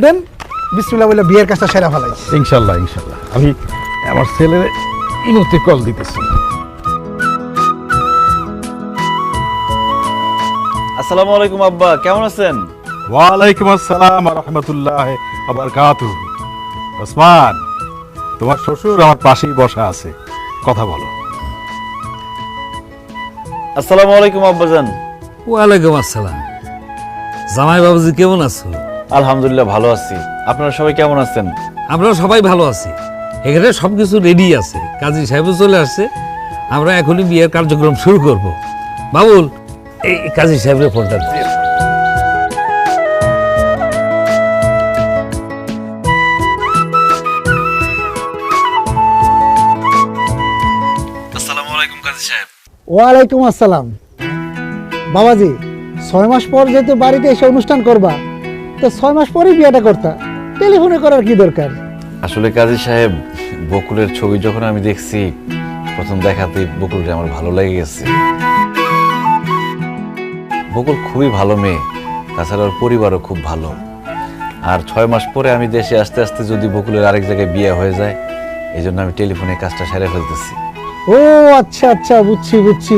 দেন বিসমিল্লাহ বলে বিয়ের কাজটা সেরা ফেলাই। ইনশাল্লাহ ইনশাল্লাহ। আমি আমার ছেলের ইমুতে কল দিতেছি। আসসালামু আলাইকুম আব্বা, কেমন আছেন? ওয়ালাইকুম আসসালাম ওয়া রাহমাতুল্লাহি ওয়া বারাকাতুহু। ওসমান, তোমার শ্বশুর আমার পাশেই বসা আছে, কথা বলো। আসসালামু আলাইকুম আব্বাজান। ওয়ালাইকুম আসসালাম। জামাই বাবুজি কেমন আছো? আলহামদুলিল্লাহ ভালো আছি। আপনারা সবাই কেমন আছেন? আমরা সবাই ভালো আছি। এখানে সবকিছু রেডি আছে, কাজী সাহেবও চলে আসছে। আমরা এখনই বিয়ের কার্যক্রম শুরু করব। বাবুল, এই কাজী সাহেবের ফোনটা দিয়ে। আসসালামু আলাইকুম কাজী সাহেব। ওয়ালাইকুম আসসালাম। বাবাজি, 6 মাস পর যেহেতু বাড়িতে এসে অনুষ্ঠান করবা, তো 6 মাস পরেই বিয়েটা করতা, টেলিফোনে করার কি দরকার? আসলে কাজী সাহেব, বকুলের ছবি যখন আমি দেখছি, প্রথম দেখাতেই বকুলকে আমার ভালো লেগে গেছে। বকুল খুবই ভালো মেয়ে, তাছাড়া ওর পরিবারও খুব ভালো। আর 6 মাস পরে আমি দেশে আসতে আসতে যদি বকুলের আরেক জায়গায় বিয়ে হয়ে যায়, এই জন্য আমি টেলিফোনে কাজটা সেরে ফেলতেছি। ও আচ্ছা আচ্ছা, বুঝছি বুঝছি।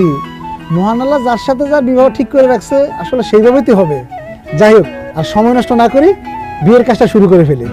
মহান আল্লাহ যার সাথে যা বিবাহ ঠিক করে রাখছে, আসলে সেইভাবেই তো হবে। যাই হোক, আর সময় নষ্ট না করি বিয়ের কাজটা শুরু করে ফেলি।